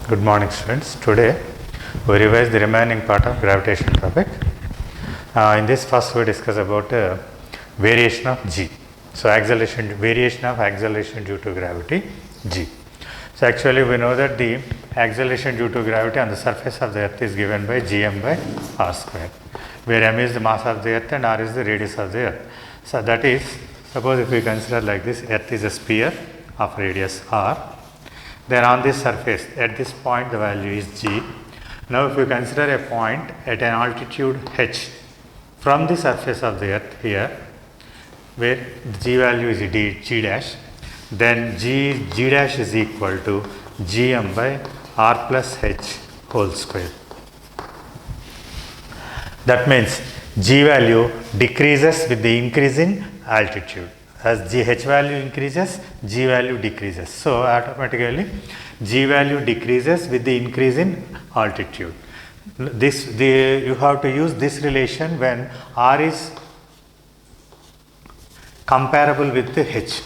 Good morning, students. Today we revise the remaining part of gravitation topic. In this first we discuss about variation of g. So variation of acceleration due to gravity g. So actually we know that the acceleration due to gravity on the surface of the earth is given by gm by r square, where m is the mass of the earth and r is the radius of the earth. So that is, suppose if we consider like this, earth is a sphere of radius r. Then on this surface, at this point the value is g. Now if you consider a point at an altitude h from the surface of the earth here, where g value is g dash, then g dash is equal to gm by r plus h whole square. That means g value decreases with the increase in altitude. As h value increases, g value decreases. So automatically g value decreases with the increase in altitude. You have to use this relation when r is comparable with the h.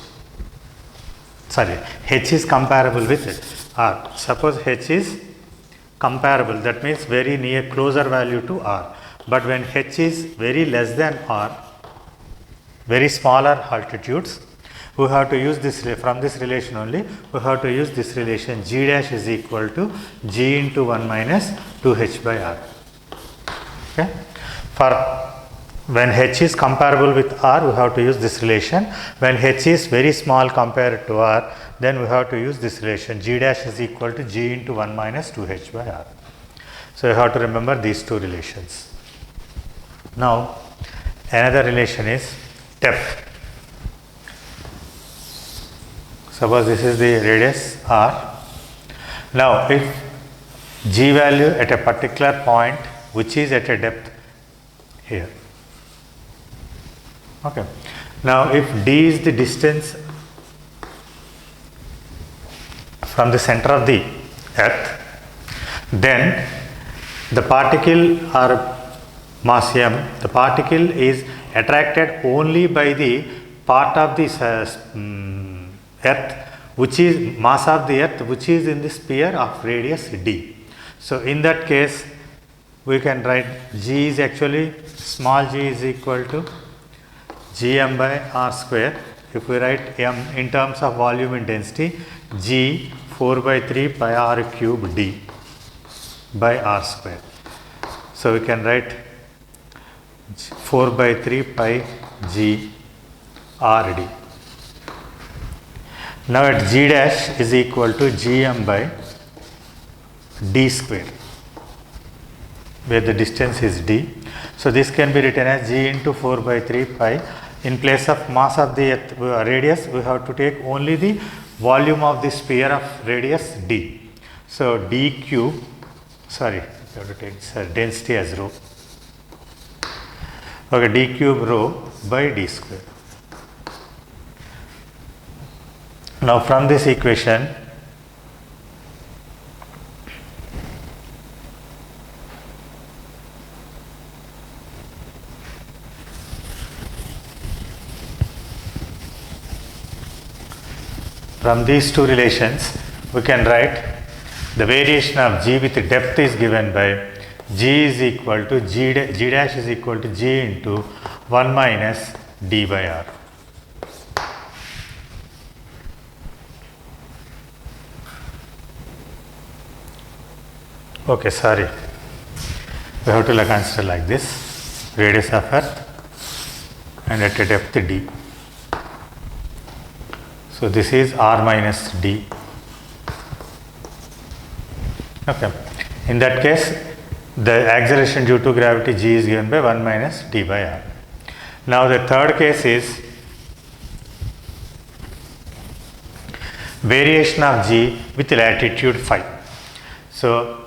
H is comparable with r. Suppose h is comparable, that means very near, closer value to r. But when h is very less than r, very smaller altitudes, we have to use this, from this relation only, we have to use this relation g dash is equal to g into 1 minus 2h by r. Okay. For when h is comparable with r, we have to use this relation. When h is very small compared to r, then we have to use this relation g dash is equal to g into 1 minus 2h by r. So you have to remember these two relations. Now another relation is depth. Suppose this is the radius r. Now if g value at a particular point which is at a depth here. Okay. Now if d is the distance from the center of the earth, then the particle or mass m, the particle is attracted only by the part of the earth which is mass of the earth which is in the sphere of radius d. So in that case we can write g is actually small g is equal to gm by r square. If we write m in terms of volume and density, g 4 by 3 pi r cube d by r square. So we can write 4 by 3 pi g r d. Now at g dash is equal to gm by d square, where the distance is d. So this can be written as g into 4 by 3 pi. In place of mass of the earth, radius, we have to take only the volume of the sphere of radius d. So d cube, we have to take density as rho. Okay, d cube rho by d square. Now from this equation, from these two relations we can write the variation of g with depth is given by g is equal to g dash is equal to g into 1 minus d by r. Okay, we have to consider like this, radius of earth and at a depth d. So this is r minus d. Okay. In that case, the acceleration due to gravity g is given by 1 minus d by r. Now the third case is variation of g with latitude phi. So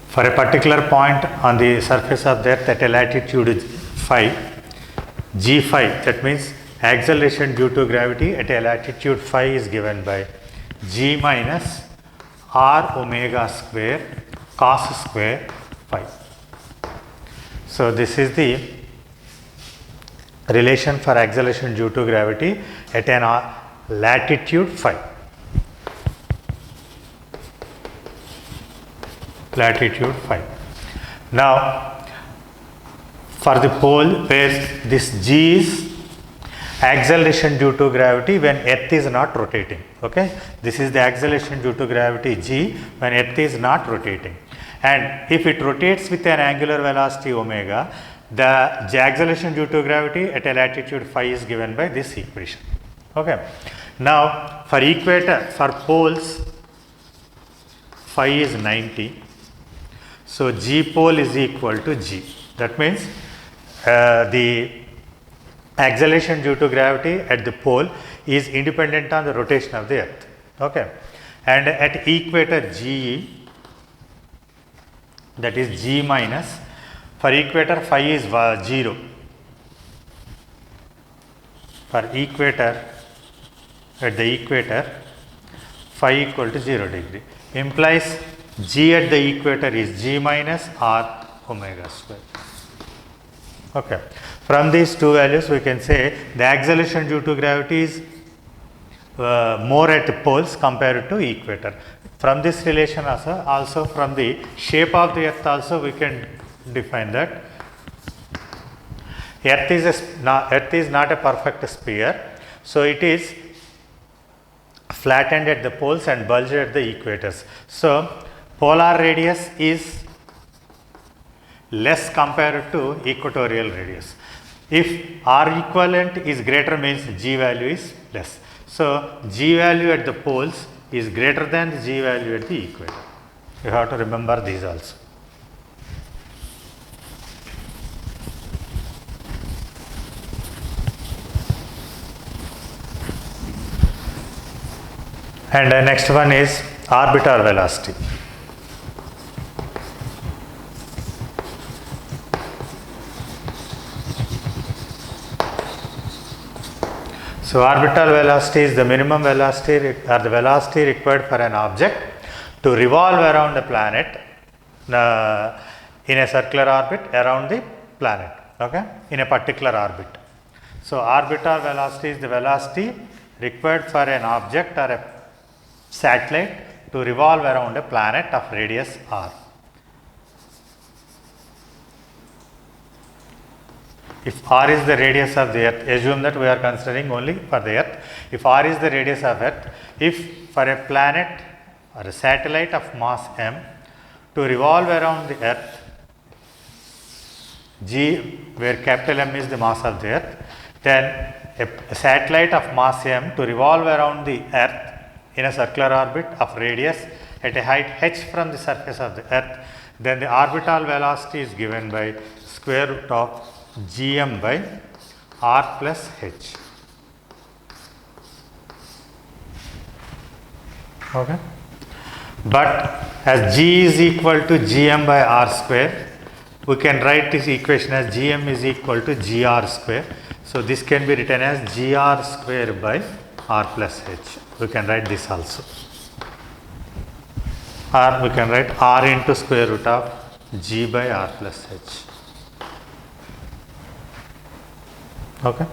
for a particular point on the surface of the earth at a latitude phi, g phi, that means acceleration due to gravity at a latitude phi is given by g minus r omega square cos square phi. So this is the relation for acceleration due to gravity at an latitude phi. Latitude phi. Now, for the pole where this g is acceleration due to gravity when earth is not rotating. Okay, this is the acceleration due to gravity g when earth is not rotating, and if it rotates with an angular velocity omega, the acceleration due to gravity at a latitude phi is given by this equation. Okay, now for equator, for poles, phi is 90, so g pole is equal to g. That means the acceleration due to gravity at the pole is independent on the rotation of the earth. Okay, and at equator GE, that is g minus, for equator phi is 0. For equator, at the equator, phi equal to 0 degree, implies g at the equator is g minus r omega square. Okay. From these two values, we can say the acceleration due to gravity is more at poles compared to equator. From this relation also from the shape of the earth also we can define that earth is not a perfect sphere, so it is flattened at the poles and bulged at the equators. So polar radius is less compared to equatorial radius. If R equivalent is greater, means G value is less. So G value at the poles is greater than the G value at the equator. You have to remember these also. And the next one is orbital velocity. So orbital velocity is the minimum velocity or the velocity required for an object to revolve around the planet in a circular orbit around the planet, okay, in a particular orbit. So orbital velocity is the velocity required for an object or a satellite to revolve around a planet of radius r. If r is the radius of the earth, assume that we are considering only for the earth. If r is the radius of earth, if for a planet or a satellite of mass m to revolve around the earth, g, where capital M is the mass of the earth, then a satellite of mass m to revolve around the earth in a circular orbit of radius at a height h from the surface of the earth, then the orbital velocity is given by square root of gm by r plus h. Okay. But as g is equal to gm by r square, we can write this equation as gm is equal to gr square. So this can be written as gr square by r plus h. We can write this also. Or we can write r into square root of g by r plus h. Okay.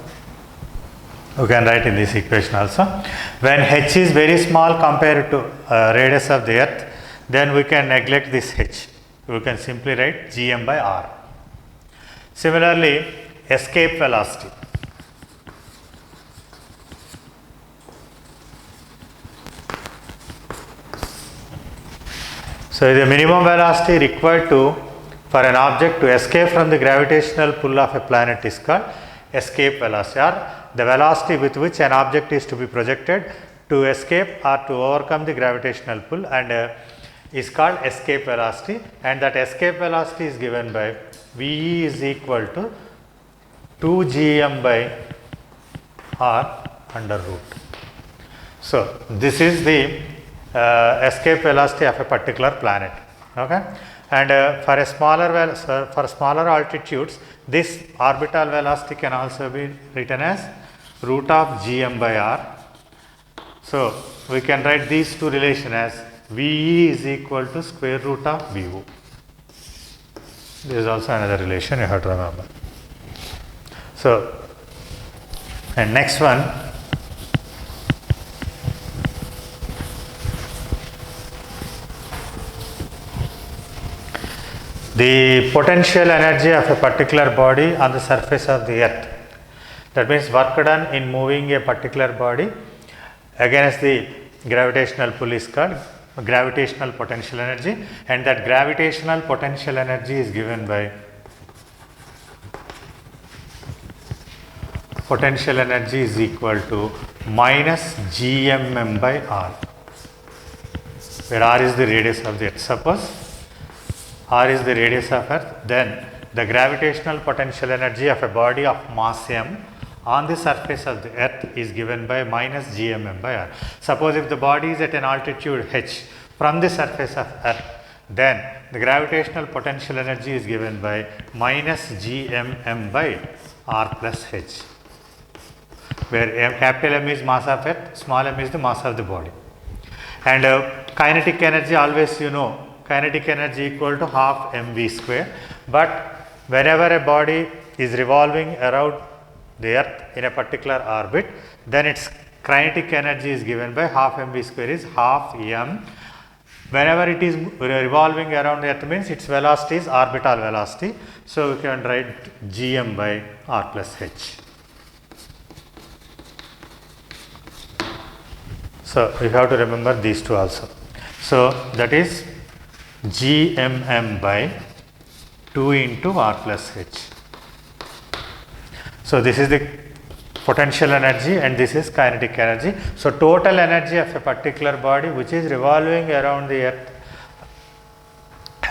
We can write in this equation also. When h is very small compared to radius of the earth, then we can neglect this h. We can simply write gm by r. Similarly, escape velocity. So the minimum velocity required for an object to escape from the gravitational pull of a planet is called escape velocity, or the velocity with which an object is to be projected to escape or to overcome the gravitational pull, and is called escape velocity, and that escape velocity is given by Ve is equal to 2 gm by r under root. So this is the escape velocity of a particular planet. Okay, and for smaller altitudes, this orbital velocity can also be written as root of gm by r. So we can write these two relations as Ve is equal to square root of Vo. There is also another relation you have to remember. So, and next one, the potential energy of a particular body on the surface of the earth. That means work done in moving a particular body against the gravitational pull is called gravitational potential energy, and that gravitational potential energy is given by potential energy is equal to minus gmm by r, where r is the radius of the earth. Suppose r is the radius of earth, then the gravitational potential energy of a body of mass m on the surface of the earth is given by minus gmm by r. Suppose if the body is at an altitude h from the surface of earth, then the gravitational potential energy is given by minus gmm by r plus h, where capital M is mass of earth, small m is the mass of the body. And kinetic energy, always you know, kinetic energy equal to half mv square, but whenever a body is revolving around the earth in a particular orbit, then its kinetic energy is given by half mv square is half m. Whenever it is revolving around the earth means its velocity is orbital velocity, so we can write gm by r plus h. So you have to remember these two also. So that is gmm by 2 into r plus h. So this is the potential energy and this is kinetic energy. So total energy of a particular body which is revolving around the earth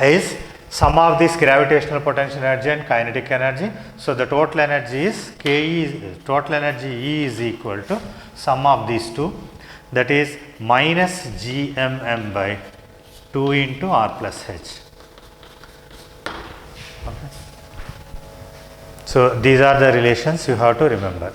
is sum of this gravitational potential energy and kinetic energy. So the total energy is total energy E is equal to sum of these two, that is minus gmm by 2 into r plus h. Okay. So these are the relations you have to remember.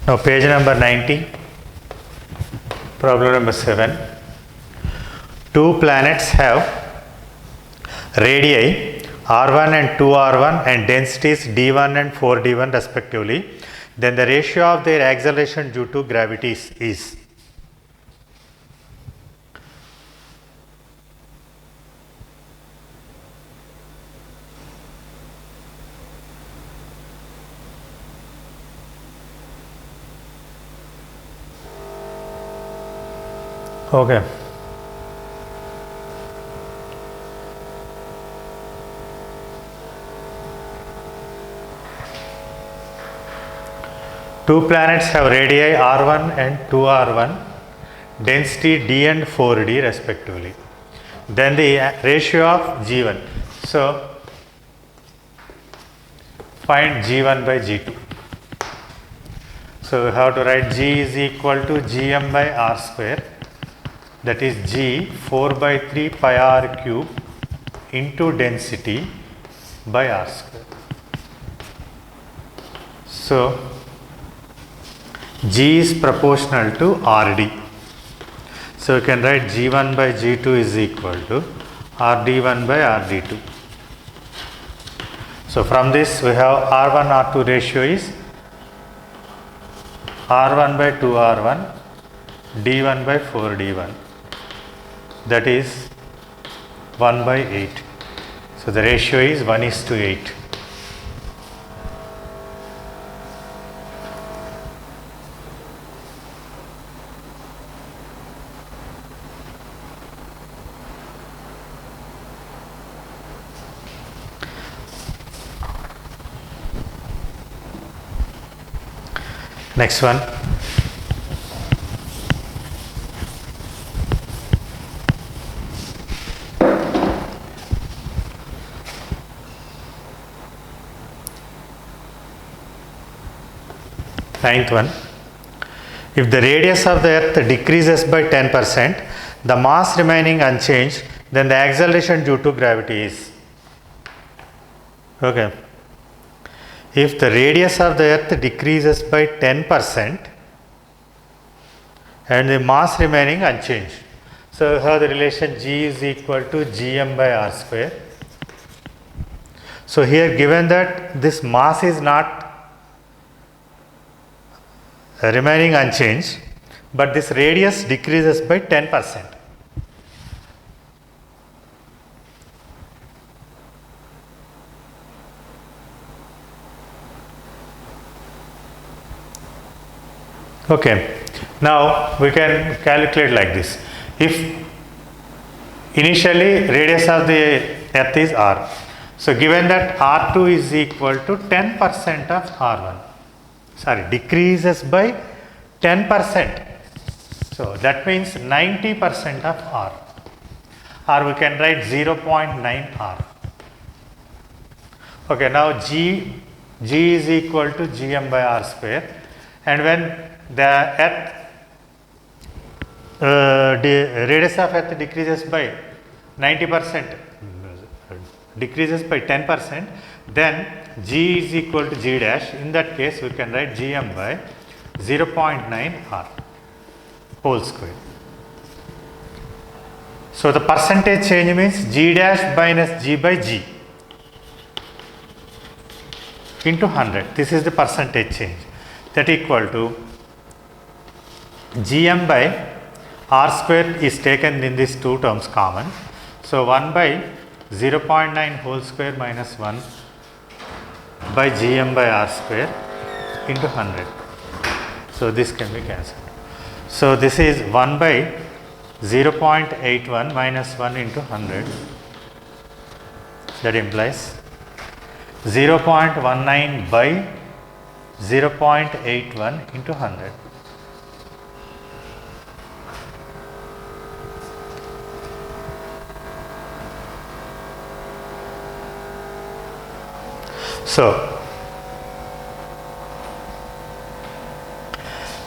Now page number 90, problem number 7. Two planets have radii r1 and 2r1 and densities d1 and 4d1 respectively. Then the ratio of their acceleration due to gravities is. Okay. Two planets have radii r1 and 2r1, density d and 4d respectively. Then the ratio of g1. So find g1 by g2. So we have to write g is equal to gm by r square, that is g 4 by 3 pi r cube into density by r square. So g is proportional to rd. So you can write g1 by g2 is equal to rd1 by rd2. So from this we have r1 r2 ratio is r1 by 2r1 d1 by 4d1, that is 1 by 8. So the ratio is 1:8. Next one. Ninth one. If the radius of the earth decreases by 10%, the mass remaining unchanged, then the acceleration due to gravity is. Okay. If the radius of the earth decreases by 10% and the mass remaining unchanged. So, we have the relation G is equal to Gm by R square. So, here given that this mass is not remaining unchanged, but this radius decreases by 10%. Okay. Now, we can calculate like this. If initially radius of the earth is r, so given that r2 is equal to 10% of r1, sorry, decreases by 10%, so that means 90% of r, or we can write 0.9 r. Okay, now g is equal to Gm by r square, and when the earth the radius of earth decreases by 90%, decreases by 10%, then G is equal to G dash. In that case, we can write Gm by 0.9 r whole square. So, the percentage change means G dash minus G by G into 100. This is the percentage change, that equal to Gm by r square is taken in these two terms common. So, 1 by 0.9 whole square minus 1 by Gm by r square into 100. So, this can be cancelled. So, this is 1 by 0.81 minus 1 into 100, that implies 0.19 by 0.81 into 100.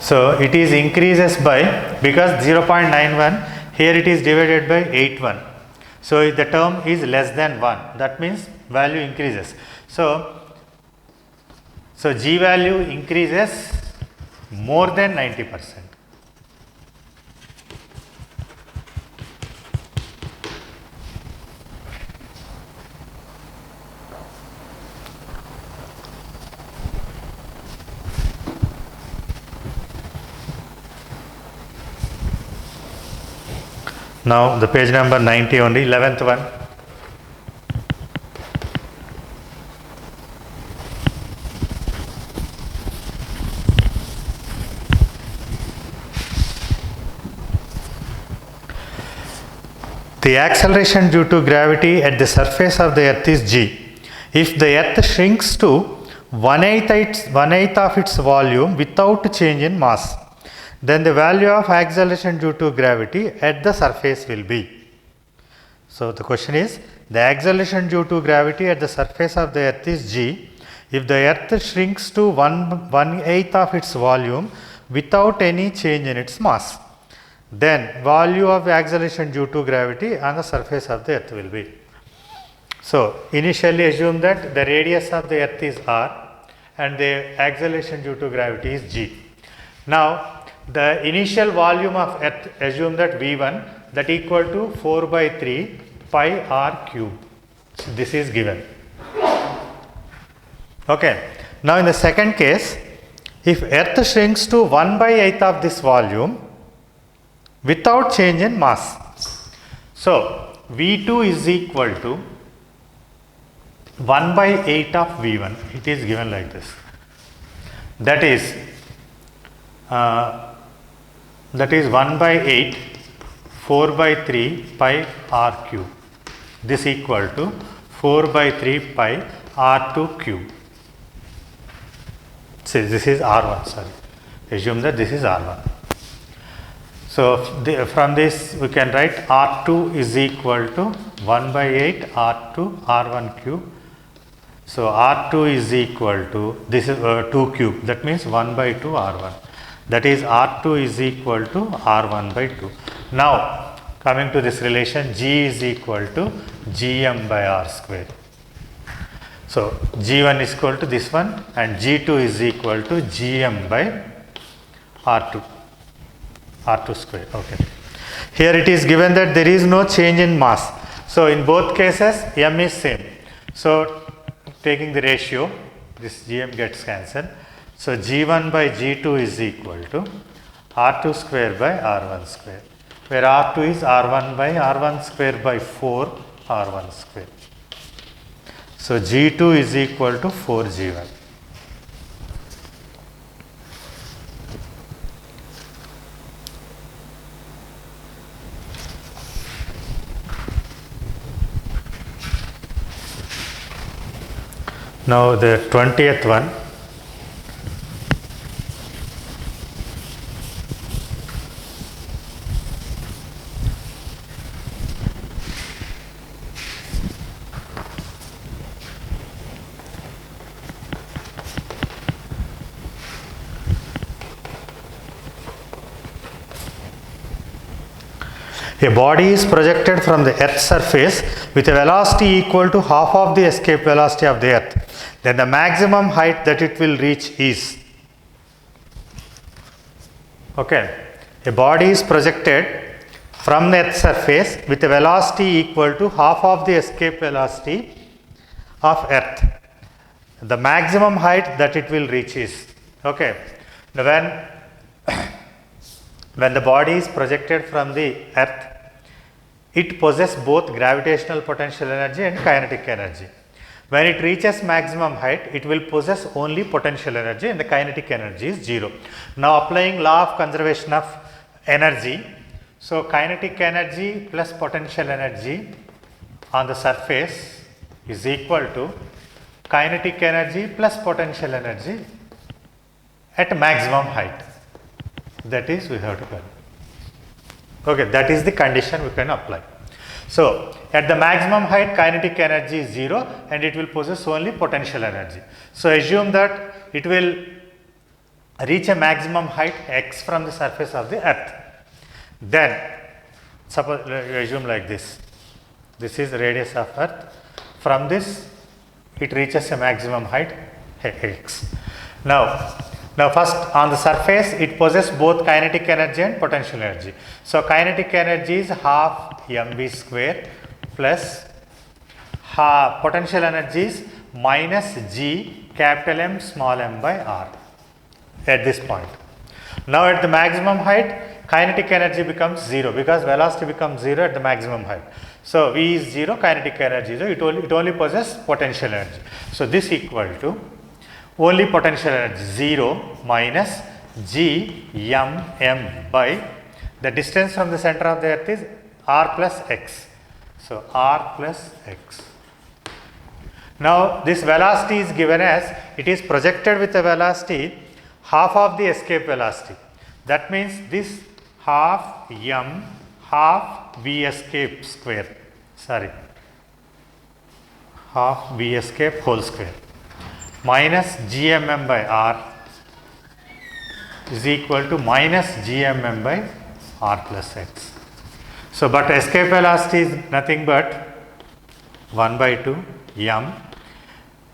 So it is increases by, because 0.91 here it is divided by 81. So the term is less than 1, that means value increases. So G value increases more than 90%. Now, the page number 90 only, 11th one. The acceleration due to gravity at the surface of the earth is g. If the earth shrinks to 1/8 of its volume without change in mass, then the value of acceleration due to gravity at the surface will be. So, the question is, the acceleration due to gravity at the surface of the earth is g. If the earth shrinks to 1/8 of its volume without any change in its mass, then value of acceleration due to gravity on the surface of the earth will be. So, initially assume that the radius of the earth is r and the acceleration due to gravity is g. Now, the initial volume of earth, assume that V1, that equal to 4 by 3 pi r cube. So, this is given. Okay. Now, in the second case, if earth shrinks to 1/8 of this volume without change in mass. So, V2 is equal to 1/8 of V1. It is given like this. That is 1/8 4 by 3 pi r cube. This equal to 4 by 3 pi r2 cube. See, this is r1, sorry. Assume that this is r1. So, from this we can write r2 is equal to 1/8 r2 r1 cube. So, r2 is equal to, this is 2 cube, that means 1/2 r1. that is R2 is equal to R1 by 2. Now coming to this relation, G is equal to Gm by R square. So G1 is equal to this one and G2 is equal to Gm by R2 square. Okay. Here it is given that there is no change in mass. So in both cases m is same. So taking the ratio, this Gm gets cancelled. So G1 by G2 is equal to R2 square by R1 square, where R2 is R1 by R1 square by 4 R1 square. So G2 is equal to 4 G1. Now the 20th one. A body is projected from the Earth's surface with a velocity equal to half of the escape velocity of the Earth. Then the maximum height that it will reach is. Okay. A body is projected from the Earth's surface with a velocity equal to half of the escape velocity of Earth. The maximum height that it will reach is. Okay. Now when the body is projected from the Earth, it possesses both gravitational potential energy and kinetic energy. When it reaches maximum height, it will possess only potential energy and the kinetic energy is 0. Now applying law of conservation of energy, so kinetic energy plus potential energy on the surface is equal to kinetic energy plus potential energy at maximum height. That is, we have to calculate. Okay, that is the condition we can apply. So at the maximum height, kinetic energy is 0 and it will possess only potential energy. So assume that it will reach a maximum height x from the surface of the Earth. Then suppose assume like this. This is the radius of Earth. From this it reaches a maximum height x. Now first on the surface it possesses both kinetic energy and potential energy. So kinetic energy is half mv square plus half potential energy is minus g capital M small m by r at this point. Now at the maximum height kinetic energy becomes 0 because velocity becomes 0 at the maximum height. So V is 0, kinetic energy is 0, it only possesses potential energy. So this equal to only potential energy 0 minus g m by the distance from the center of the Earth is r plus x. So r plus x. Now this velocity is given as it is projected with a velocity half of the escape velocity. That means this half m half v escape square, half v escape whole square minus gmm by r is equal to minus gmm by r plus x. So but escape velocity is nothing but 1 by 2 m,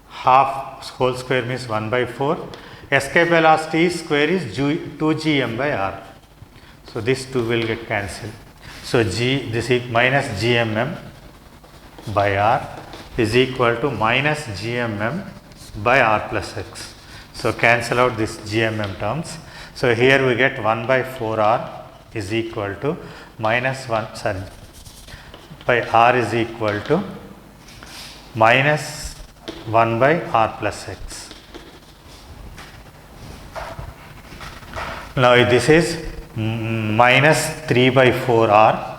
half whole square means 1 by 4, escape velocity square is 2 gm by r. So this 2 will get cancelled. So this is minus gmm by r is equal to minus gmm by r plus x. So cancel out this gmm terms. So here we get 1 by 4r is equal to minus 1 by r is equal to minus 1 by r plus x. Now this is minus 3 by 4r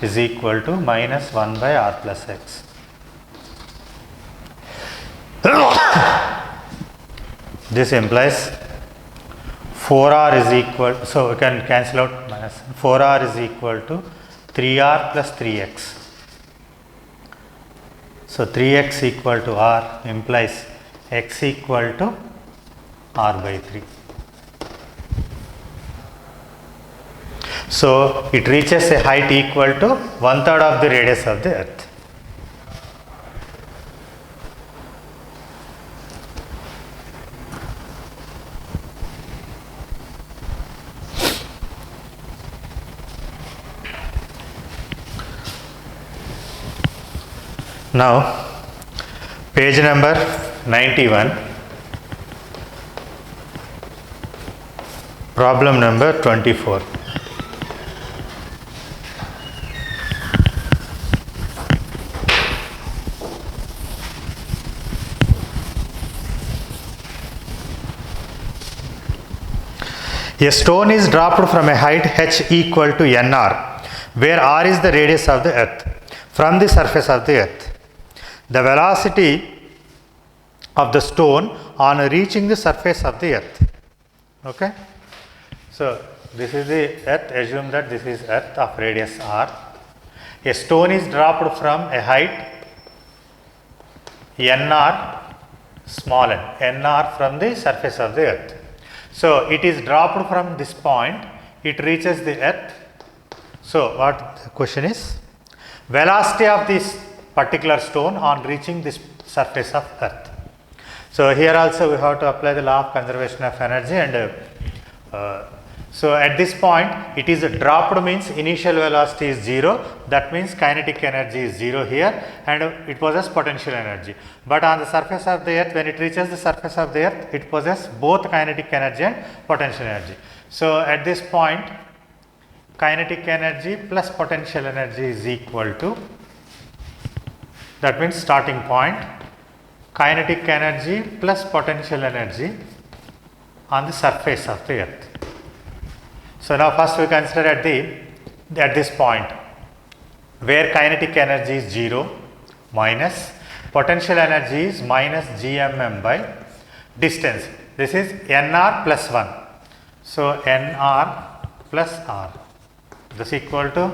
is equal to minus 1 by r plus x. This implies 4r is equal, so we can cancel out minus 4r is equal to 3r plus 3x. So 3x equal to r implies x equal to r by 3. So it reaches a height equal to 1/3 of the radius of the earth. Now page number 91, problem number 24. A stone is dropped from a height h equal to nr, where r is the radius of the earth, from the surface of the earth. The velocity of the stone on reaching the surface of the earth. Okay. So this is the earth. Assume that this is earth of radius r. A stone is dropped from a height nr, small n, nr from the surface of the earth. So it is dropped from this point, it reaches the earth. So what the question is? Velocity of this particular stone on reaching this surface of earth. So here also we have to apply the law of conservation of energy, and so at this point it is dropped means initial velocity is 0, that means kinetic energy is 0 here, and it possesses potential energy. But on the surface of the earth, when it reaches the surface of the earth, it possesses both kinetic energy and potential energy. So at this point kinetic energy plus potential energy is equal to, that means starting point, kinetic energy plus potential energy on the surface of the earth. So now first we consider at this point where kinetic energy is 0 minus potential energy is minus gmm by distance. This is nr plus 1. So nr plus r, this is equal to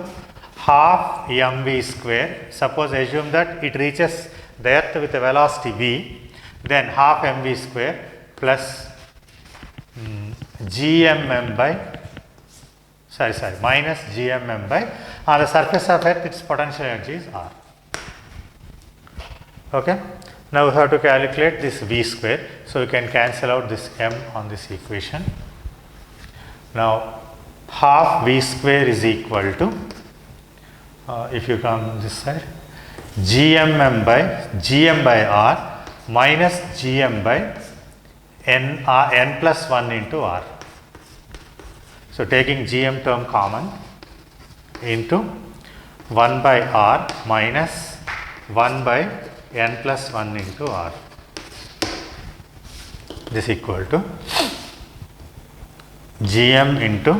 half mv square. Suppose assume that it reaches the earth with a velocity v, then half mv square plus gmm by minus gmm by, on the surface of earth its potential energy is r. Okay. Now we have to calculate this v square. So we can cancel out this m on this equation. Now half v square is equal to, if you come this side, gmm by r minus gm by n plus 1 into r. So taking gm term common into 1 by r minus 1 by n plus 1 into r, this equal to gm into,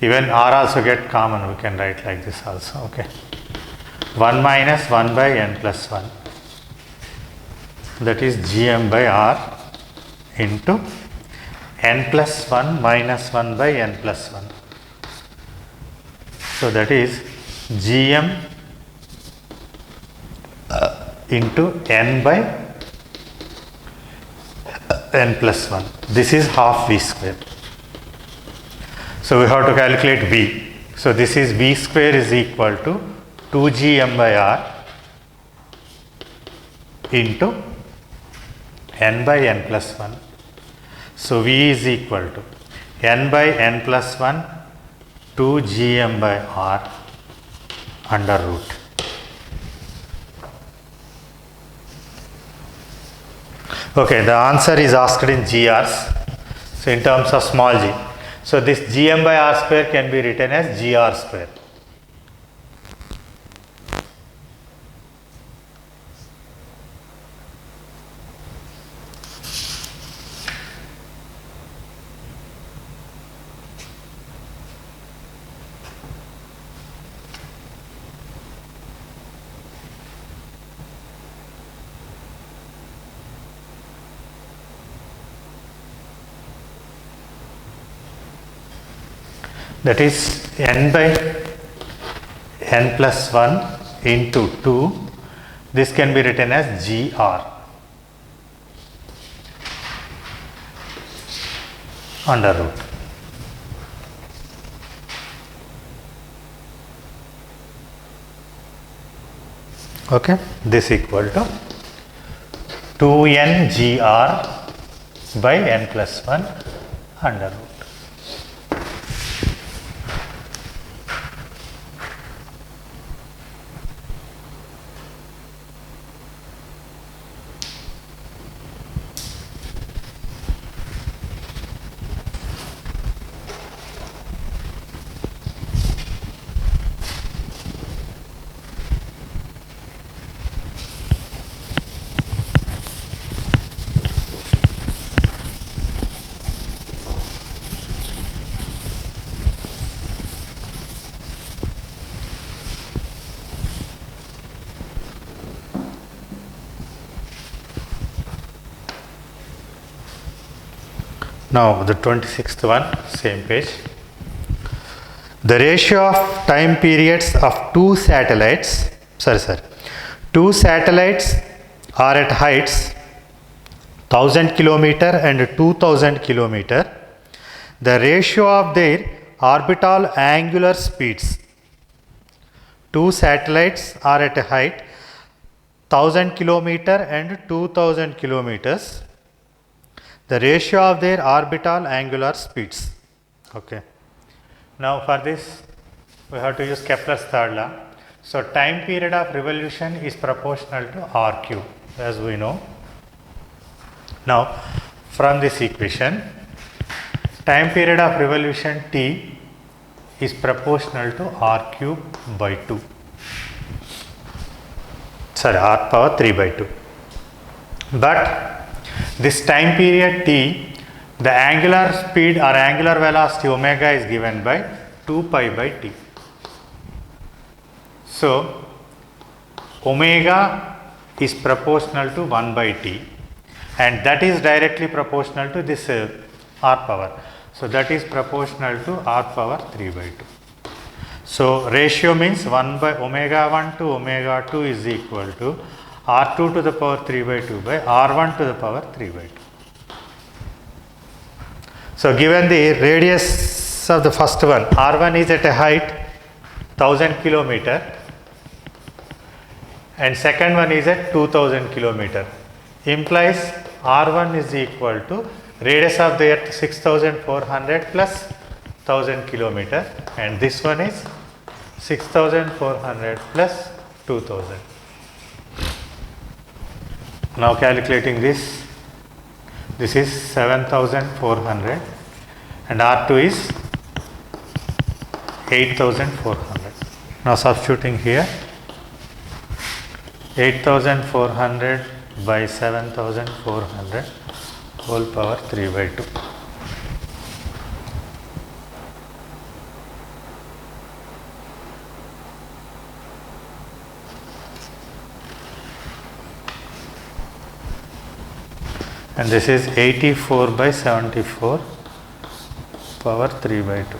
even r also get common, we can write like this also. Okay, 1 minus 1 by n plus 1, that is gm by r into n plus 1 minus 1 by n plus 1. So that is gm into n by n plus 1. This is half v square. So we have to calculate v. So this is v square is equal to 2gm by r into n by n plus 1. So v is equal to n by n plus 1 2gm by r under root. Okay, the answer is asked in GRs, so in terms of small g. So this gm by r square can be written as gr square. That is n by n plus 1 into 2, this can be written as gr under root. Okay, this equal to 2n gr by n plus 1 under root. Now the 26th one, same page. The ratio of time periods of two satellites are at heights 1000 kilometer and 2000 kilometer. The ratio of their orbital angular speeds. Two satellites are at a height 1000 kilometer and 2000 kilometers. The ratio of their orbital angular speeds. Okay. Now for this we have to use Kepler's third law. So time period of revolution is proportional to r cube, as we know. Now from this equation, time period of revolution t is proportional to r cube by 2. Sorry, r power 3 by 2. But this time period t, the angular speed or angular velocity omega is given by 2 pi by t. So omega is proportional to 1 by t, and that is directly proportional to this r power. So that is proportional to r power 3 by 2. So ratio means 1 by omega 1 to omega 2 is equal to r2 to the power 3 by 2 by r1 to the power 3 by 2. So given the radius of the first one, r1 is at a height 1000 kilometer and second one is at 2000 kilometer, implies r1 is equal to radius of the earth 6400 plus 1000 kilometer, and this one is 6400 plus 2000. Now calculating this is 7400 and R2 is 8400. Now substituting here, 8400 by 7400 whole power 3 by 2. And this is 84 by 74 power 3 by 2.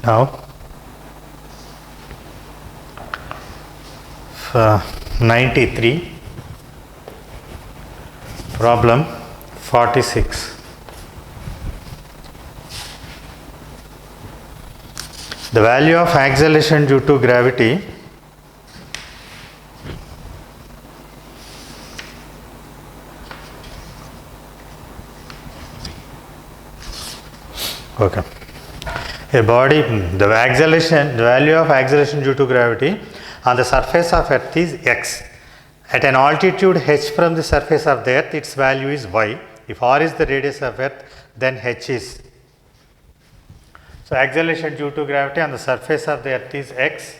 Now, 93, problem 46. The value of acceleration due to gravity okay. A body, the value of acceleration due to gravity on the surface of earth is x. At an altitude h from the surface of the earth, its value is y. If r is the radius of earth, then h is. So, acceleration due to gravity on the surface of the earth is x,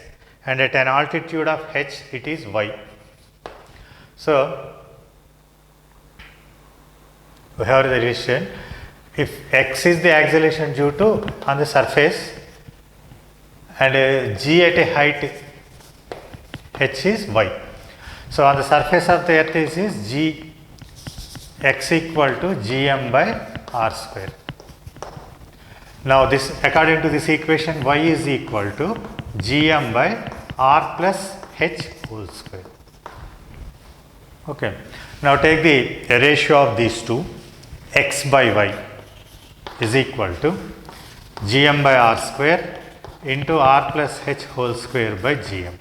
and at an altitude of h it is y. So, we have the relation. If x is the acceleration due to on the surface and g at a height h is y. So, on the surface of the earth is g x equal to gm by r square. Now, this according to this equation y is equal to gm by r plus h whole square. Okay. Now, take the ratio of these two, x by y is equal to gm by r square into r plus h whole square by gm.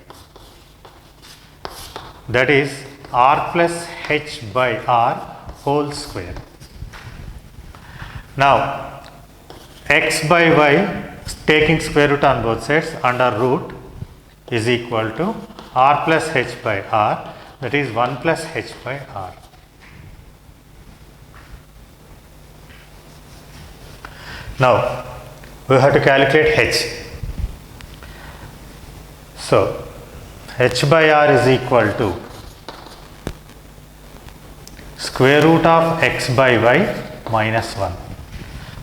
That is r plus h by r whole square. Now, x by y taking square root on both sides under root is equal to r plus h by r, that is 1 plus h by r. Now, we have to calculate h. So, h by r is equal to square root of x by y minus 1.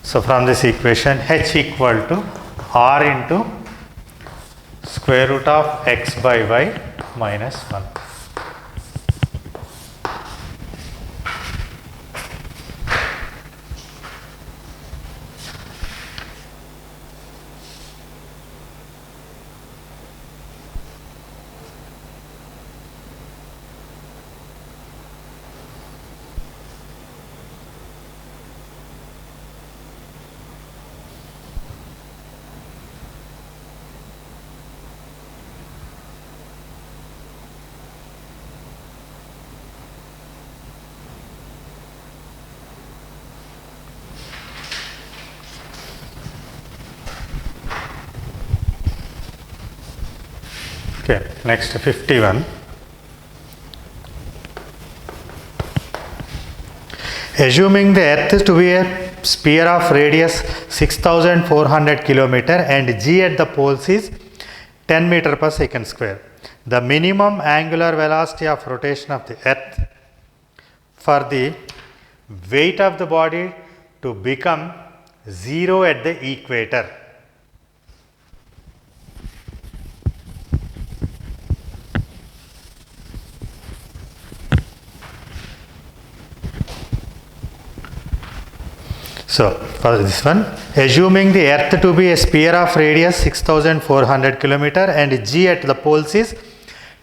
So, from this equation h equal to r into square root of x by y minus 1. Okay, next 51. Assuming the earth to be a sphere of radius 6400 kilometer and g at the poles is 10 meter per second square. The minimum angular velocity of rotation of the earth for the weight of the body to become 0 at the equator. So, for this one, assuming the earth to be a sphere of radius 6400 kilometer and g at the poles is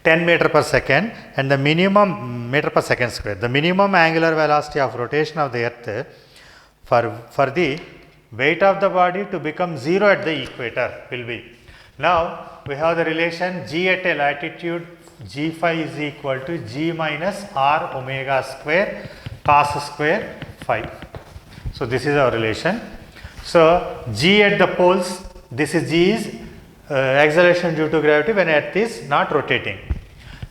10 meter per second and the minimum meter per second square. The minimum angular velocity of rotation of the earth for the weight of the body to become 0 at the equator will be. Now, we have the relation g at a latitude g phi is equal to g minus r omega square cos square phi. So, this is our relation. So, g at the poles, this is g is acceleration due to gravity when earth is not rotating.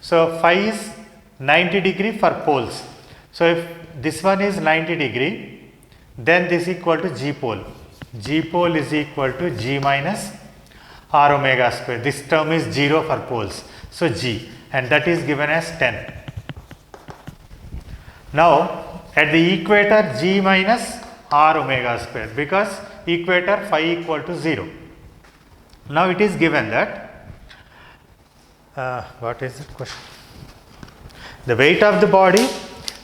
So, phi is 90 degree for poles. So, if this one is 90 degree, then this is equal to g pole. G pole is equal to g minus r omega square. This term is 0 for poles. So, g, and that is given as 10. Now, at the equator g minus r omega square, because equator phi equal to 0. Now, it is given that what is the question? The weight of the body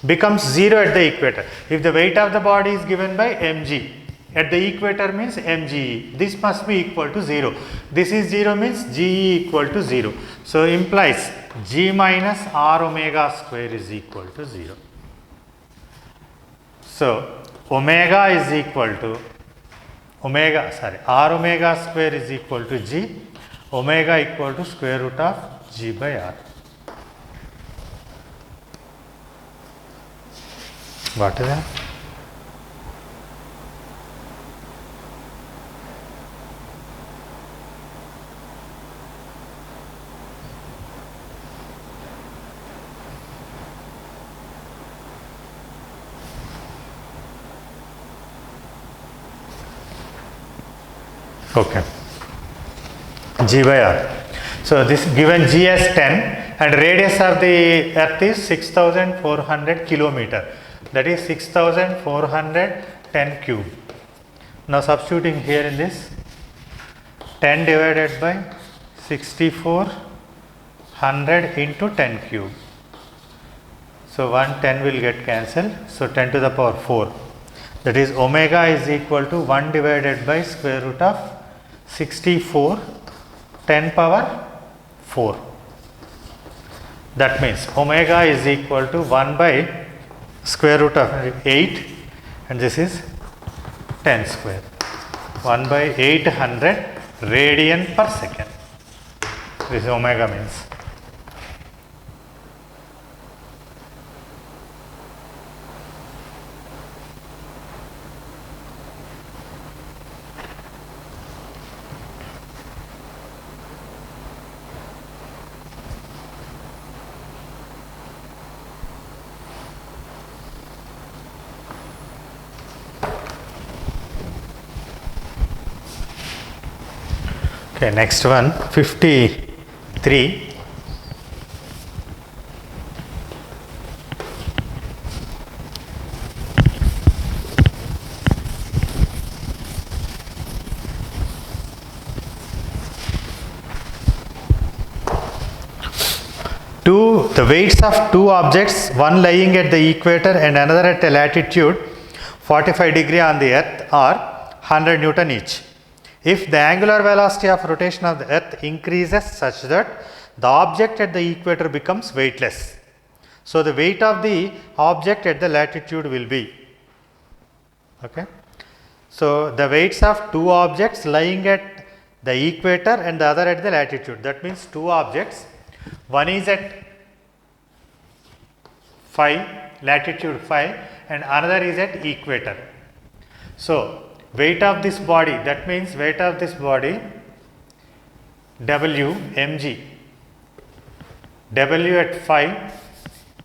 becomes 0 at the equator. If the weight of the body is given by mg, At the equator means mge. This must be equal to 0. This is 0 means ge equal to 0. So implies g minus r omega square is equal to 0. So omega is equal to r omega square is equal to g, omega equal to square root of g by r. What is that? Okay, g by r. So this given g as 10 and radius of the earth is 6400 kilometer, that is 6410 cube. Now substituting here in this, 10 divided by 6400 into 10 cube. So 10 will get cancelled. So 10 to the power 4. That is omega is equal to 1 divided by square root of 64 10 power 4. That means omega is equal to 1 by square root of 8 and this is 10 square. 1 by 800 radian per second. This is omega means. Okay, next one, 53. The weights of two objects, one lying at the equator and another at a latitude 45 degree on the earth are 100 Newton each. If the angular velocity of rotation of the earth increases such that the object at the equator becomes weightless. So the weight of the object at the latitude will be, okay. So the weights of two objects lying at the equator and the other at the latitude, that means two objects, one is at latitude 5 and another is at equator. So weight of this body, that means weight of this body W mg, W at 5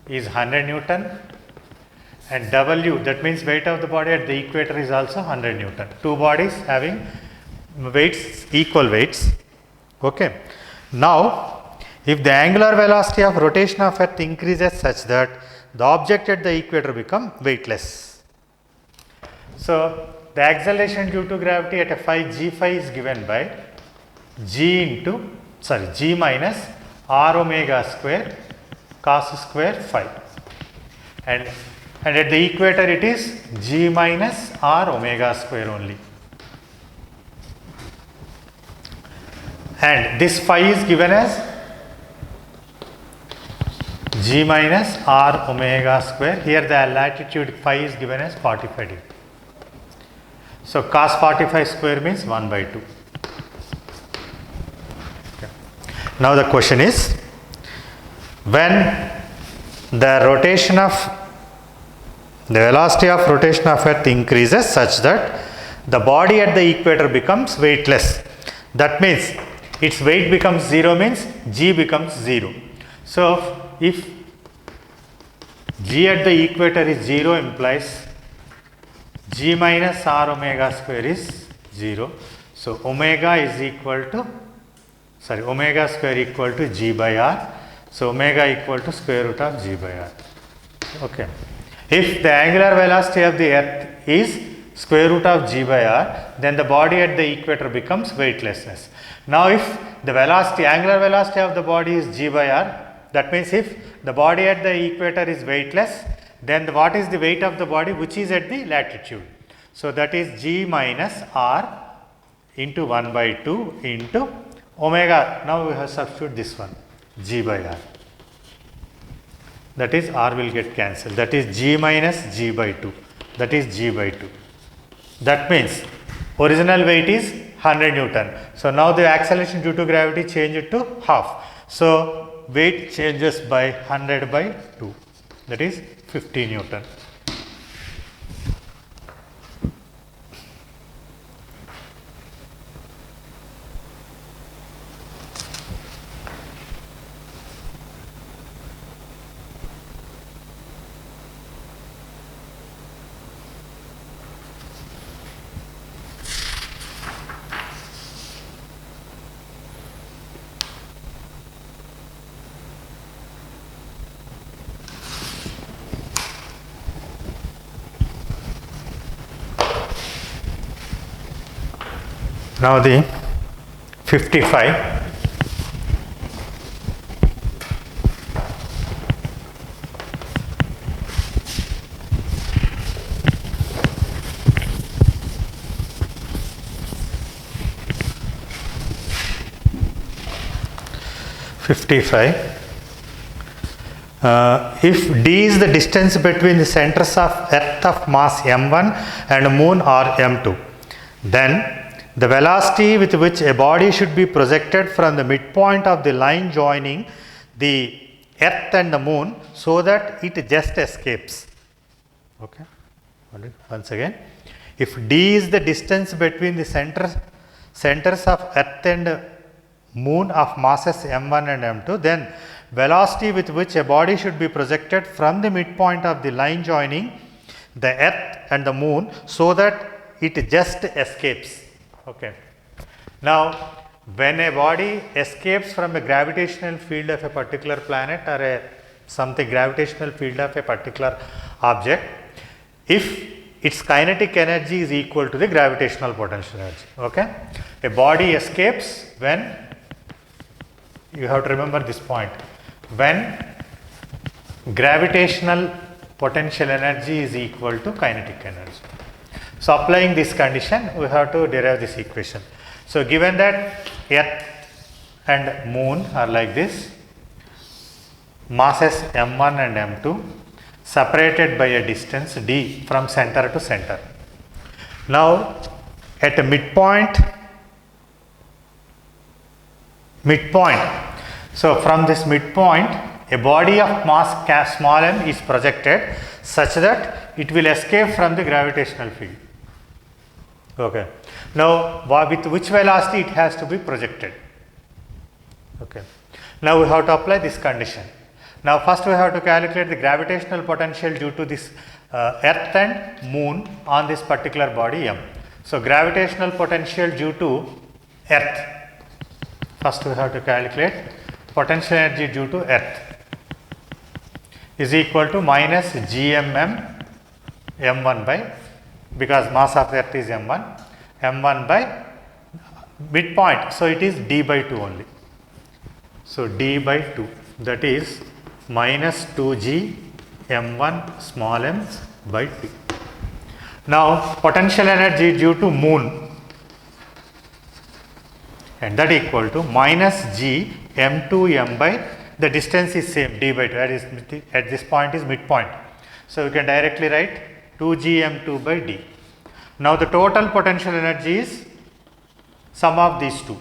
is 100 Newton and W, that means weight of the body at the equator is also 100 Newton. Two bodies having weights, equal weights. Okay. Now if the angular velocity of rotation of earth increases such that the object at the equator become weightless. So the acceleration due to gravity at a phi g phi is given by g minus r omega square cos square phi, and at the equator it is g minus r omega square only, and this phi is given as g minus r omega square. Here the latitude phi is given as 45 degree. So cos 45 square means 1 by 2. Okay. Now the question is, when the velocity of rotation of earth increases such that the body at the equator becomes weightless, that means its weight becomes 0, means g becomes 0. So if g at the equator is 0 implies g minus r omega square is 0. So omega is equal to, omega square equal to g by r. So omega equal to square root of g by r. Okay. If the angular velocity of the earth is square root of g by r, then the body at the equator becomes weightlessness. Now if the angular velocity of the body is g by r, that means if the body at the equator is weightless, then what is the weight of the body which is at the latitude? So that is G minus R into 1 by 2 into omega. Now we have substitute this one, G by R. That is R will get cancelled. That is G minus G by 2. That is G by 2. That means original weight is 100 Newton. So now the acceleration due to gravity changed to half. So weight changes by 100 by 2. That is 50 Newton. Now the 55. If d is the distance between the centers of earth of mass m1 and moon or m2, then the velocity with which a body should be projected from the midpoint of the line joining the earth and the moon so that it just escapes. Okay. Once again, if d is the distance between the centers of earth and moon of masses m1 and m2, then velocity with which a body should be projected from the midpoint of the line joining the earth and the moon so that it just escapes. Okay. Now, when a body escapes from a gravitational field of a particular planet or a something gravitational field of a particular object, if its kinetic energy is equal to the gravitational potential energy. Okay. A body escapes when, you have to remember this point, when gravitational potential energy is equal to kinetic energy. So applying this condition, we have to derive this equation. So given that earth and moon are like this, masses m1 and m2 separated by a distance d from center to center. Now at a midpoint, so from this midpoint a body of mass small m is projected such that it will escape from the gravitational field. Okay. Now with which velocity it has to be projected. Okay. Now we have to apply this condition. Now first we have to calculate the gravitational potential due to this earth and moon on this particular body m. So gravitational potential due to earth. First we have to calculate potential energy due to earth is equal to minus gmm m1 by, because mass of earth is m1 by midpoint, so it is d by 2 only. So d by 2, that is minus 2g m1 small m by 2. Now potential energy due to moon, and that equal to minus g m2 m by, the distance is same, d by 2, that is at this point is midpoint. So we can directly write 2g m2 by d. Now the total potential energy is sum of these two.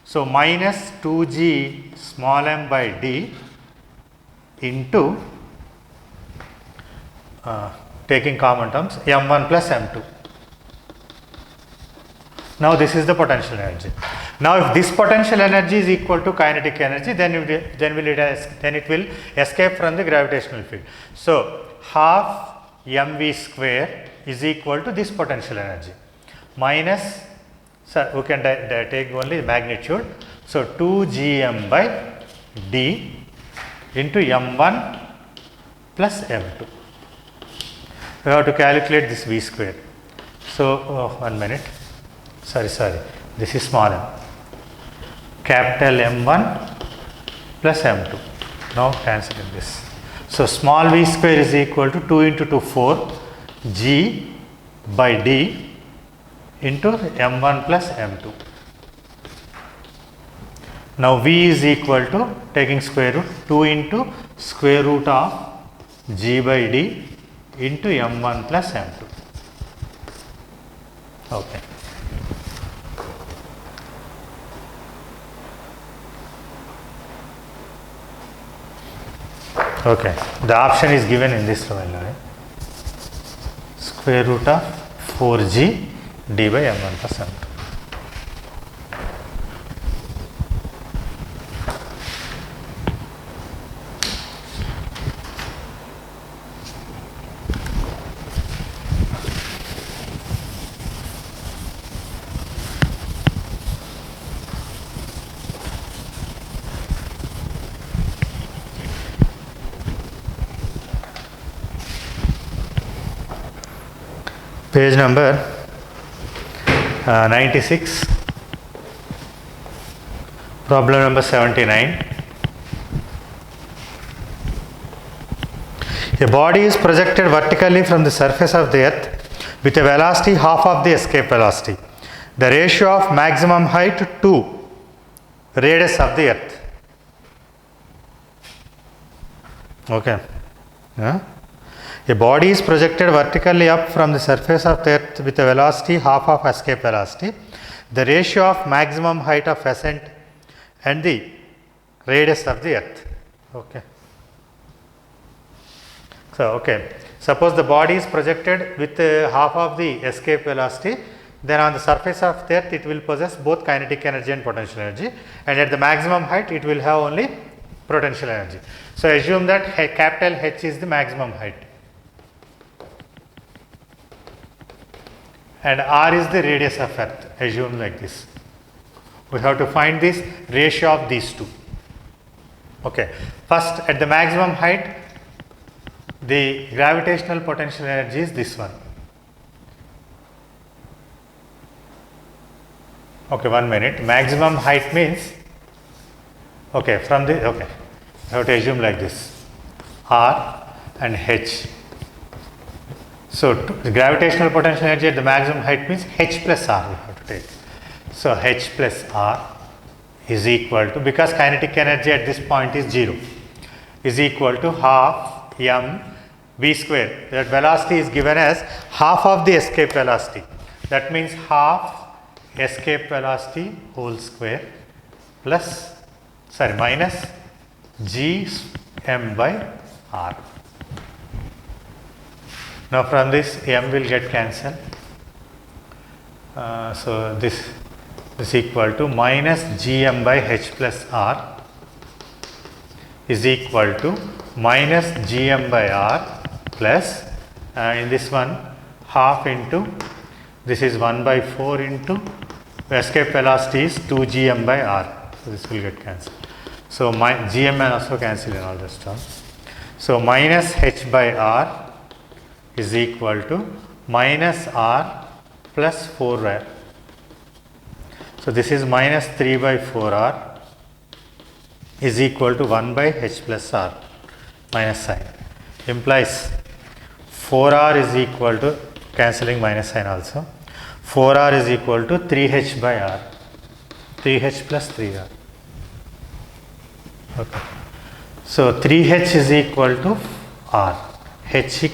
So minus 2g small m by d into taking common terms m1 plus m2. Now this is the potential energy. Now if this potential energy is equal to kinetic energy, then it will escape from the gravitational field. So half mv square is equal to this potential energy minus, so we can take only the magnitude. So 2gm by d into m1 plus m2. We have to calculate this v square. So 1 minute, sorry, this is small m, capital M1 plus M2. Now cancelling this. So small v square is equal to 2 into 2 4 g by d into m1 plus m2. Now V is equal to, taking square root, 2 into square root of g by d into m1 plus m2. Okay. Okay, the option is given in this level, right? Square root of 4g d by m1 plus m2. Page number 96, problem number 79. A body is projected vertically from the surface of the earth with a velocity half of the escape velocity. The ratio of maximum height to radius of the earth. Okay. Yeah. A body is projected vertically up from the surface of the earth with a velocity half of escape velocity. The ratio of maximum height of ascent and the radius of the earth. Okay. So, okay. Suppose the body is projected with half of the escape velocity, then on the surface of the earth it will possess both kinetic energy and potential energy, and at the maximum height it will have only potential energy. So, assume that capital H is the maximum height and r is the radius of earth, assume like this. We have to find this ratio of these two. Okay. First, at the maximum height, the gravitational potential energy is this one. Okay, 1 minute. Maximum height means, okay, from the, okay, we have to assume like this, r and h. So, the gravitational potential energy at the maximum height means h plus r we have to take. So, h plus r is equal to, because kinetic energy at this point is 0, is equal to half m v square. That velocity is given as half of the escape velocity. That means half escape velocity whole square plus, sorry, minus g m by r. Now, from this m will get cancelled. So, this is equal to minus gm by h plus r is equal to minus gm by r plus, in this one, half into, this is 1 by 4 into, escape velocity is 2 gm by r. So, this will get cancelled. So, my gm will also cancel in all this terms. So, minus h by r is equal to minus r plus 4r. So, this is minus 3 by 4r is equal to 1 by h plus r minus sign, implies 4r is equal to, cancelling minus sign also, 4r is equal to 3h by r, 3h plus 3r. Okay. So, 3h is equal to r, h,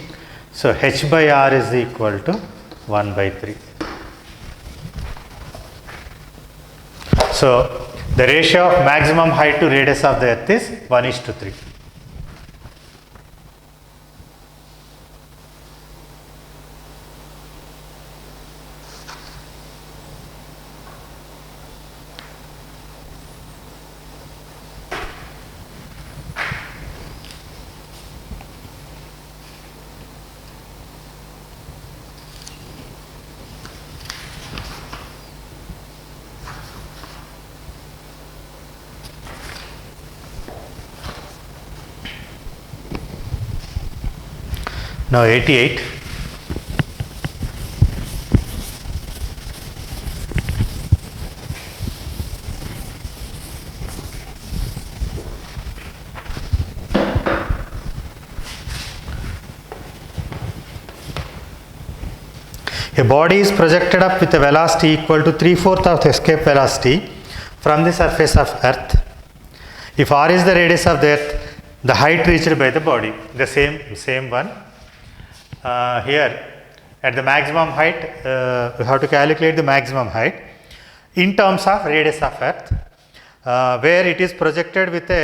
so h by r is equal to 1 by 3. So, the ratio of maximum height to radius of the earth is 1:3. Now, 88. A body is projected up with a velocity equal to 3/4 of the escape velocity from the surface of Earth. If r is the radius of the Earth, the height reached by the body, the same one. Here at the maximum height, we have to calculate the maximum height in terms of radius of Earth, where it is projected with a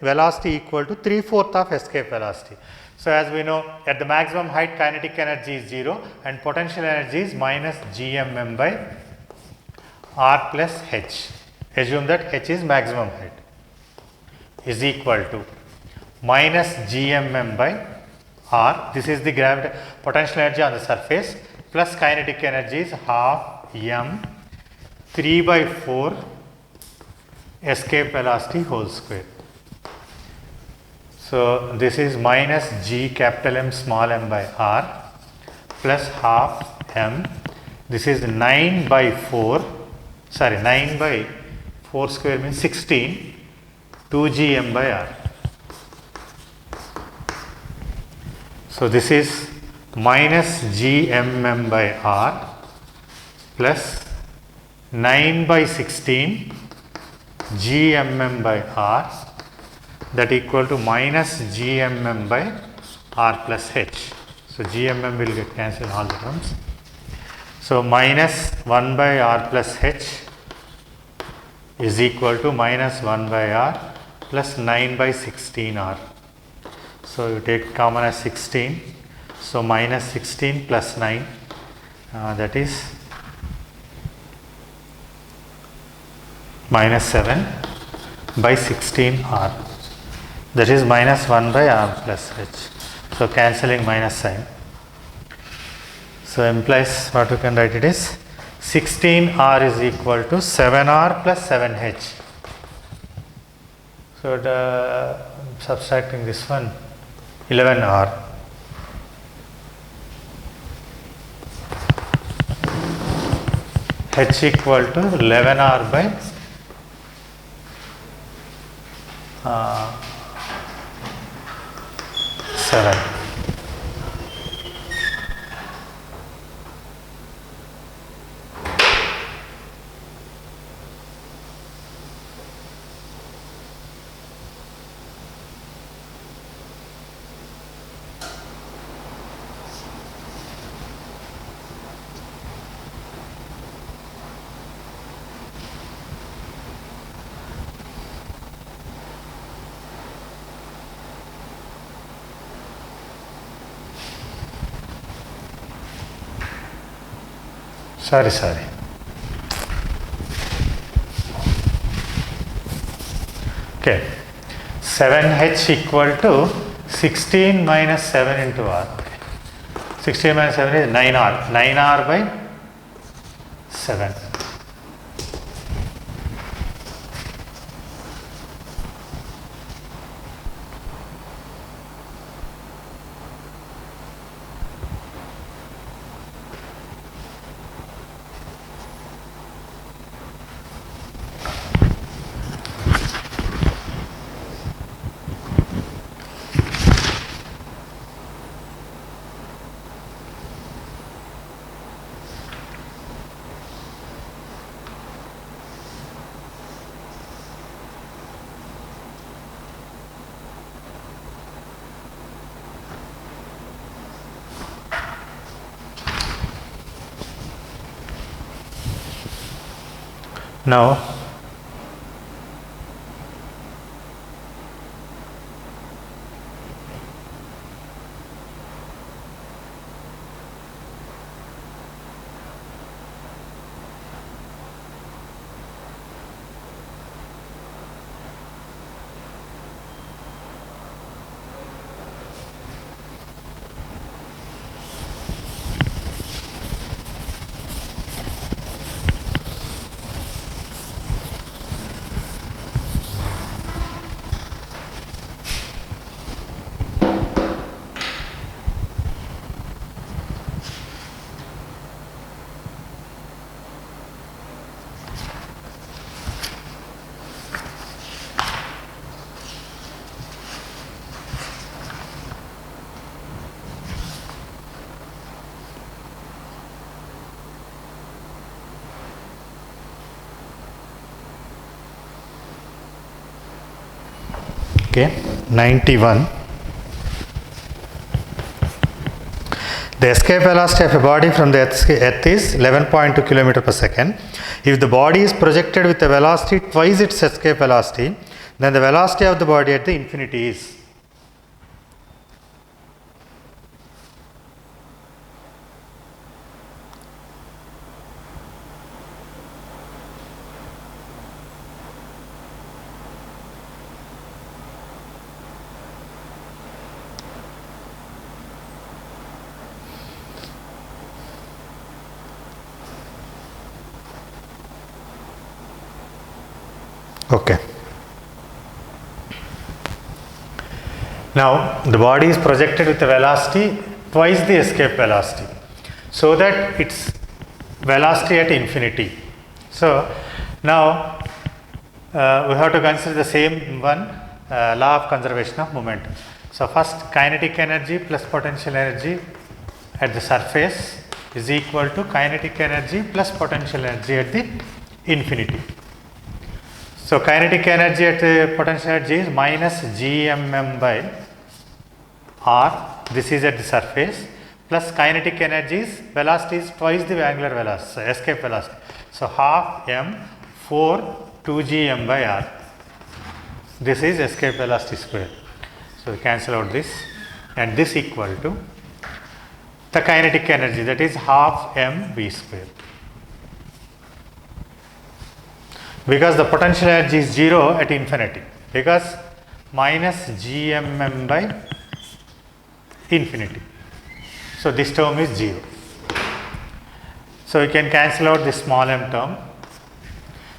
velocity equal to 3/4 of escape velocity. So as we know, at the maximum height, kinetic energy is 0 and potential energy is minus gmm by r plus h. Assume that h is maximum height, is equal to minus gmm by r. This is the potential energy on the surface, plus kinetic energy is half m 3/4 escape velocity whole square. So this is minus g capital M small m by r plus half m. This is 9/4, sorry 9 by 4 square means 16, 2 gm by r. So this is minus gmm by r plus 9/16 gmm by r, that equal to minus gmm by r plus h. So gmm will get cancelled all the terms. So minus 1 by r plus h is equal to minus 1 by r plus 9/16 r. So you take common as 16. So minus 16 plus 9, that is minus 7/16 r. That is minus 1 by r plus h. So cancelling minus sign. So implies what you can write it is 16r is equal to 7r plus 7h. So subtracting this one, 11r. H equal to 11r by 7. Sorry. Okay. 7h equal to 16 minus 7 into r. Okay. 16 minus 7 is 9r. 9r by 7. Now Okay, 91. The escape velocity of a body from the earth is 11.2 km per second. If the body is projected with a velocity twice its escape velocity, then the velocity of the body at the infinity is. Okay. Now the body is projected with a velocity twice the escape velocity, so that its velocity at infinity. So now we have to consider the same one, law of conservation of momentum. So first, kinetic energy plus potential energy at the surface is equal to kinetic energy plus potential energy at the infinity. So kinetic energy at the potential energy is minus gmm by r, this is at the surface, plus kinetic energy is velocity is twice the angular velocity, so escape velocity. So half m 4 2gm by r, this is escape velocity square. So we cancel out this, and this equal to the kinetic energy, that is half m v square. Because the potential energy is 0 at infinity, because minus gmm by infinity. So this term is 0. So you can cancel out this small m term.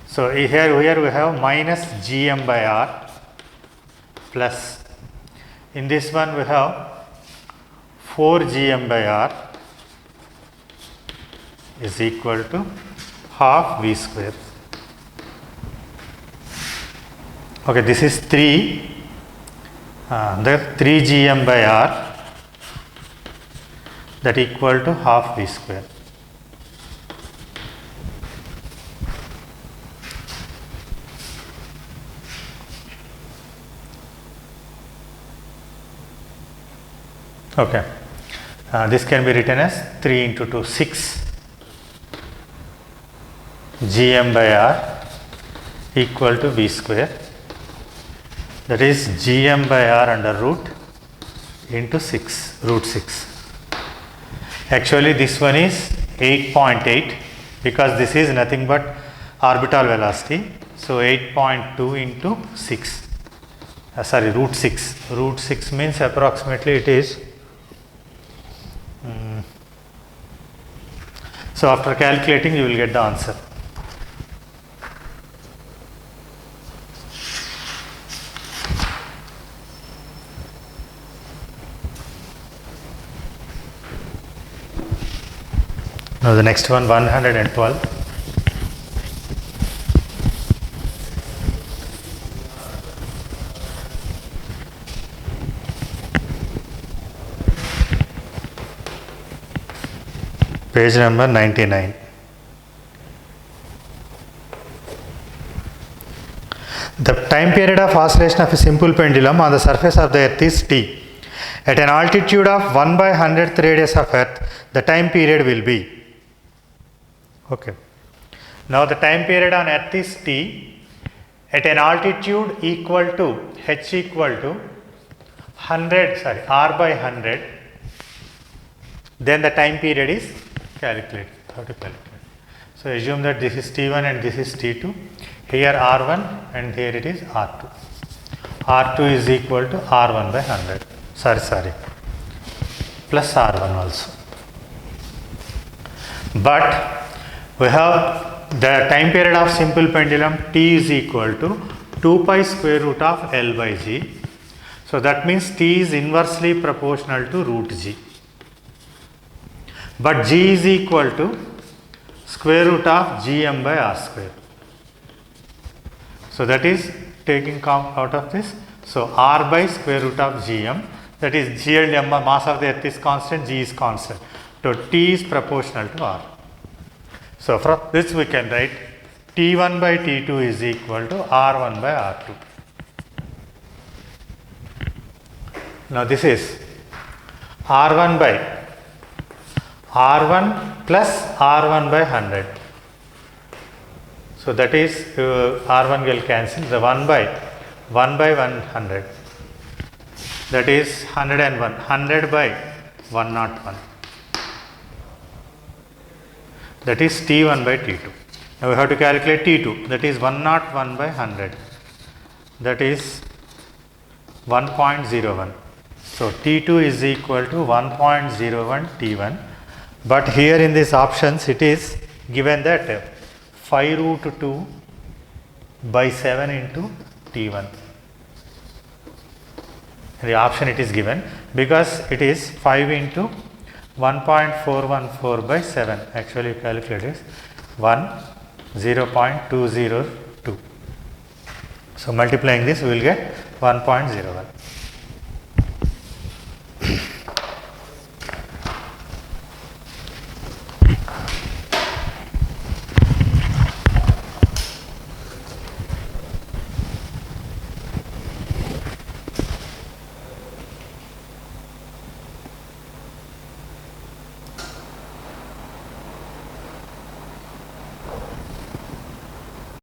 So here we have minus gm by r plus, in this one we have 4 gm by r is equal to half v square. Okay, this is 3, the 3 gm by r, that equal to half v square. Okay, this can be written as 3 into 2, 6 gm by r equal to v square. That is gm by r under root into 6, root 6. Actually this one is 8.8 because this is nothing but orbital velocity. So 8.2 into 6, sorry, root 6. Root 6 means approximately it is. So after calculating you will get the answer. Now the next one, 112. Page number 99. The time period of oscillation of a simple pendulum on the surface of the earth is t. At an altitude of 1 by 100th radius of earth, the time period will be. Okay. Now the time period on earth is t at an altitude equal to h equal to 100, sorry, r by 100. Then the time period is calculated. How to calculate? So assume that this is t1 and this is t2. Here r1 and here it is r2. R2 is equal to r1 by 100. Sorry, plus r1 also. But we have the time period of simple pendulum t is equal to 2 pi square root of L by g. So that means t is inversely proportional to root g. But g is equal to square root of gm by r square. So that is taking out of this. So r by square root of gm, that is g and m, mass of the earth is constant, g is constant. So t is proportional to r. So from this we can write T1 by T2 is equal to R1 by R2. Now this is R1 by R1 plus R1 by 100. So that is R1 will cancel, the 1 by 100, that is 101, 100 by 101, that is T1 by T2. Now we have to calculate T2, that is 101 by 100, that is 1.01. So T2 is equal to 1.01 T1, but here in these options it is given that 5 root 2 by 7 into T1. The option it is given because it is 5 into 1.414 by 7. Actually calculate is 0.202. So multiplying this we will get 1.01.